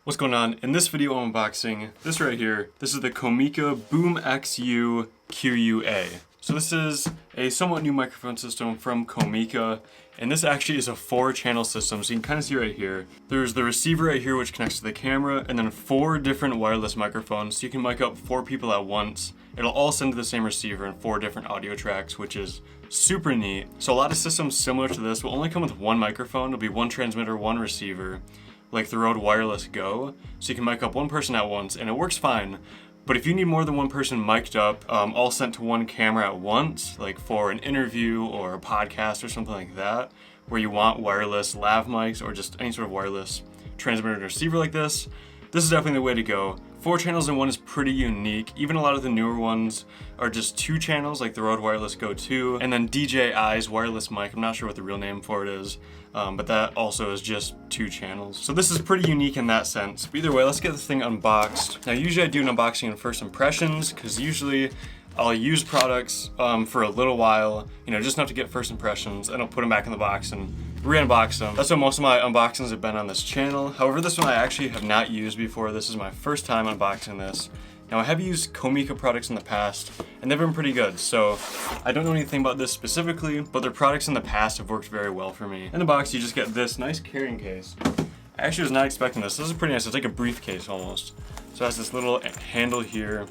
What's going on? In this video I'm unboxing this right here. This is the Comica BoomX-U QUA. So this is a somewhat new microphone system from Comica, and this actually is a 4-channel system, so you can kind of see right here. There's the receiver right here which connects to the camera, and then 4 different wireless microphones, so you can mic up 4 people at once. It'll all send to the same receiver in 4 different audio tracks, which is super neat. So a lot of systems similar to this will only come with 1 microphone. It'll be 1 transmitter, 1 receiver, like the Rode Wireless Go, so you can mic up 1 person at once, and it works fine. But if you need more than 1 person mic'd up, all sent to 1 camera at once, like for an interview or a podcast or something like that, where you want wireless lav mics or just any sort of wireless transmitter and receiver like this is definitely the way to go. 4 channels in one is pretty unique. Even a lot of the newer ones are just 2 channels, like the Rode Wireless Go 2, and then DJI's wireless mic. I'm not sure what the real name for it is, but that also is just 2 channels. So this is pretty unique in that sense. But either way, let's get this thing unboxed. Now, usually I do an unboxing and first impressions, because usually I'll use products for a little while, just enough to get first impressions, and I'll put them back in the box and re-unbox them. That's what most of my unboxings have been on this channel. However, this one I actually have not used before. This is my first time unboxing this. Now, I have used Comica products in the past, and they've been pretty good, so I don't know anything about this specifically, but their products in the past have worked very well for me. In the box, you just get this nice carrying case. I actually was not expecting this. This is pretty nice. It's like a briefcase almost. So it has this little handle here.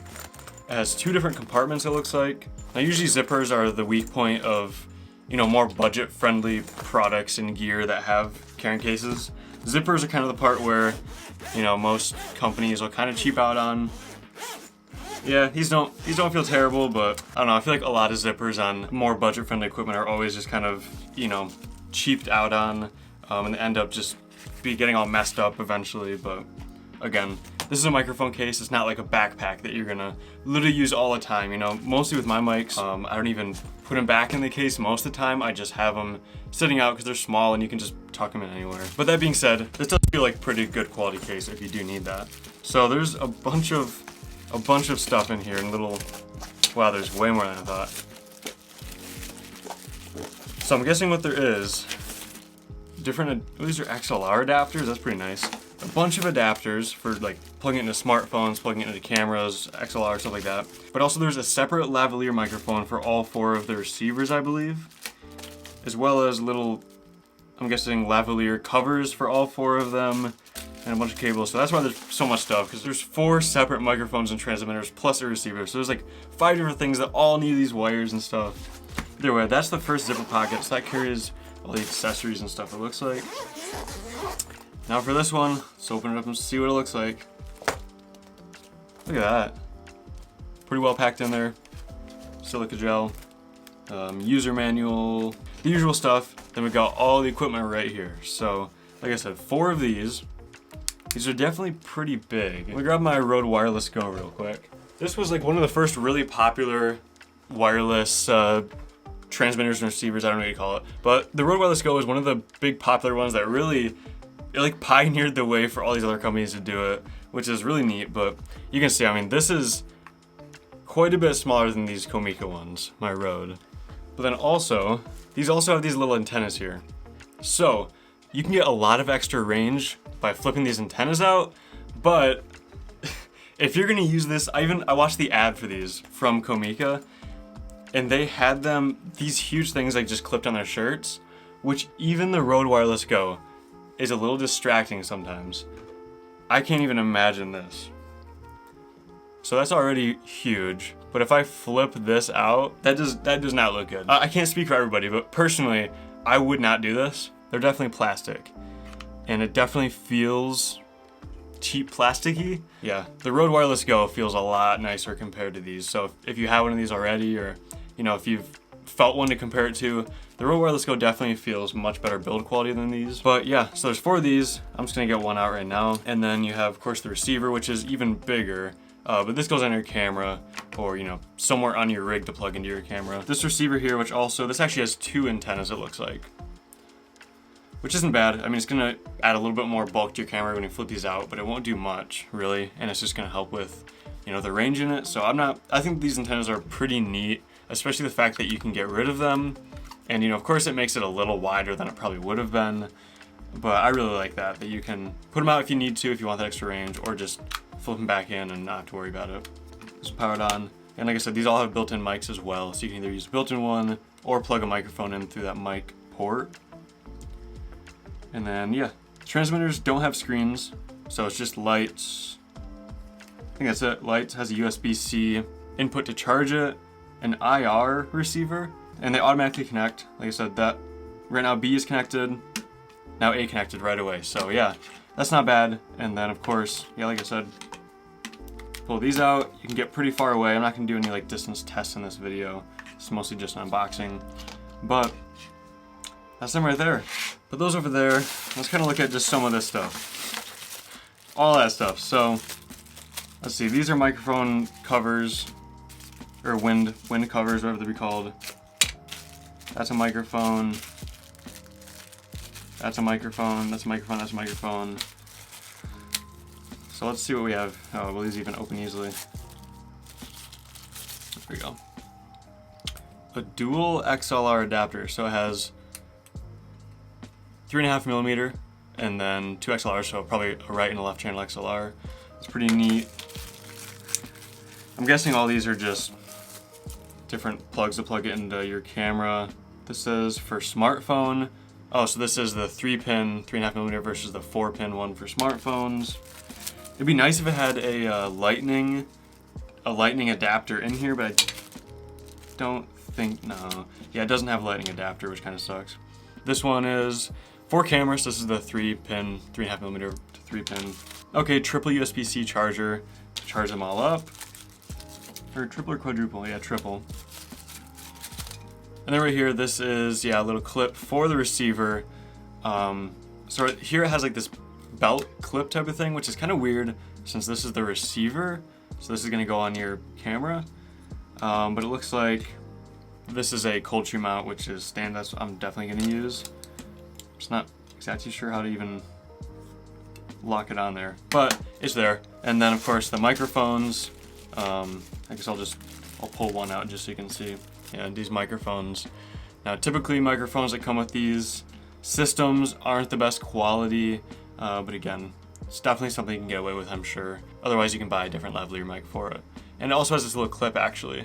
It has 2 different compartments, it looks like. Now, usually zippers are the weak point of more budget-friendly products and gear that have carrying cases. Zippers are kind of the part where, most companies will kind of cheap out on. Yeah, these don't feel terrible, but I don't know, I feel like a lot of zippers on more budget-friendly equipment are always just kind of, cheaped out on, and end up just getting all messed up eventually, but again, this is a microphone case. It's not like a backpack that you're gonna literally use all the time. Mostly with my mics, I don't even put them back in the case most of the time. I just have them sitting out because they're small and you can just tuck them in anywhere. But that being said, this does feel like pretty good quality case if you do need that. So there's a bunch of stuff in here, and wow, there's way more than I thought. So I'm guessing what there is, these are XLR adapters. That's pretty nice. A bunch of adapters for like plugging it into smartphones, plugging it into cameras, XLR, stuff like that. But also there's a separate lavalier microphone for all 4 of the receivers, I believe, as well as little, I'm guessing, lavalier covers for all 4 of them, and a bunch of cables. So that's why there's so much stuff, because there's 4 separate microphones and transmitters plus a receiver. So there's like 5 different things that all need these wires and stuff. Either way, that's the first zipper pocket. So that carries all the accessories and stuff, it looks like. Now for this one, let's open it up and see what it looks like. Look at that. Pretty well packed in there. Silica gel, user manual, the usual stuff. Then we got all the equipment right here. So, like I said, 4 of these. These are definitely pretty big. Let me grab my Rode Wireless Go real quick. This was like one of the first really popular wireless transmitters and receivers, I don't know what you call it. But the Rode Wireless Go is one of the big popular ones that really pioneered the way for all these other companies to do it, which is really neat. But you can see, this is quite a bit smaller than these Comica ones, my Rode. But then also, these also have these little antennas here. So you can get a lot of extra range by flipping these antennas out, but if you're gonna use this, I watched the ad for these from Comica, and they had these huge things like just clipped on their shirts, which even the Rode Wireless Go is a little distracting sometimes. I can't even imagine this. So that's already huge, but if I flip this out, that does not look good. I can't speak for everybody, but personally, I would not do this. They're definitely plastic, and it definitely feels cheap plasticky. Yeah, the Rode Wireless Go feels a lot nicer compared to these. So if you have one of these already, or if you've felt one to compare it to, the Rode Wireless Go definitely feels much better build quality than these. But yeah, so there's 4 of these. I'm just gonna get one out right now. And then you have, of course, the receiver, which is even bigger. But this goes on your camera, or somewhere on your rig to plug into your camera. This receiver here, this actually has 2 antennas, it looks like, which isn't bad. It's gonna add a little bit more bulk to your camera when you flip these out, but it won't do much really, and it's just gonna help with the range in it. So I think these antennas are pretty neat, especially the fact that you can get rid of them, and of course it makes it a little wider than it probably would have been. But I really like that you can put them out if you need to, if you want that extra range, or just flip them back in and not have to worry about it. It's powered on. And like I said, these all have built-in mics as well, so you can either use a built-in one or plug a microphone in through that mic port. And then, yeah, transmitters don't have screens, so it's just lights. I think that's it. Lights has a USB-C input to charge it, an IR receiver, and they automatically connect. Like I said, that right now B is connected, now A connected right away. So yeah, that's not bad. And then of course, yeah, like I said, pull these out. You can get pretty far away. I'm not gonna do any like distance tests in this video. It's mostly just an unboxing, but that's them right there. Put those over there. Let's kind of look at just some of this stuff. All that stuff. So let's see, these are microphone covers, or wind covers, whatever they're called. That's a microphone. That's a microphone. That's a microphone. That's a microphone. So let's see what we have. Oh, will these even open easily? There we go. A dual XLR adapter. So it has 3.5mm and then 2 XLRs, so probably a right and a left channel XLR. It's pretty neat. I'm guessing all these are just different plugs to plug it into your camera. This is for smartphone. Oh, so this is the 3-pin 3.5mm versus the 4-pin one for smartphones. It'd be nice if it had a lightning adapter in here, but I don't think, no. Yeah, it doesn't have a lightning adapter, which kind of sucks. This one is 4 cameras. This is the 3-pin, 3.5mm to 3-pin. Okay, triple USB-C charger to charge them all up. Or triple or quadruple? Yeah, triple. And then right here, this is, yeah, a little clip for the receiver. So here it has like this belt clip type of thing, which is kind of weird since this is the receiver. So this is gonna go on your camera. But it looks like this is a cold shoe mount, which is standard. That's what I'm definitely gonna use. Just not exactly sure how to even lock it on there, but it's there. And then of course the microphones. I guess I'll pull one out just so you can see. Yeah, these microphones. Now typically microphones that come with these systems aren't the best quality, but again, it's definitely something you can get away with, I'm sure. Otherwise you can buy a different lavalier mic for it. And it also has this little clip actually.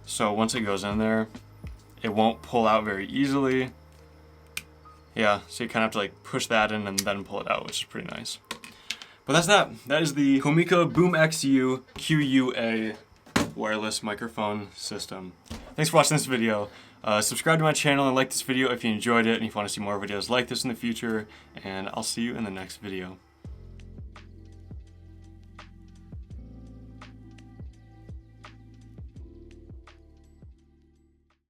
So once it goes in there, it won't pull out very easily. Yeah, so you kind of have to like push that in and then pull it out, which is pretty nice. But that's that. That is the Comica BoomX-U QUA wireless microphone system. Thanks for watching this video. Subscribe to my channel and like this video if you enjoyed it and if you want to see more videos like this in the future. And I'll see you in the next video.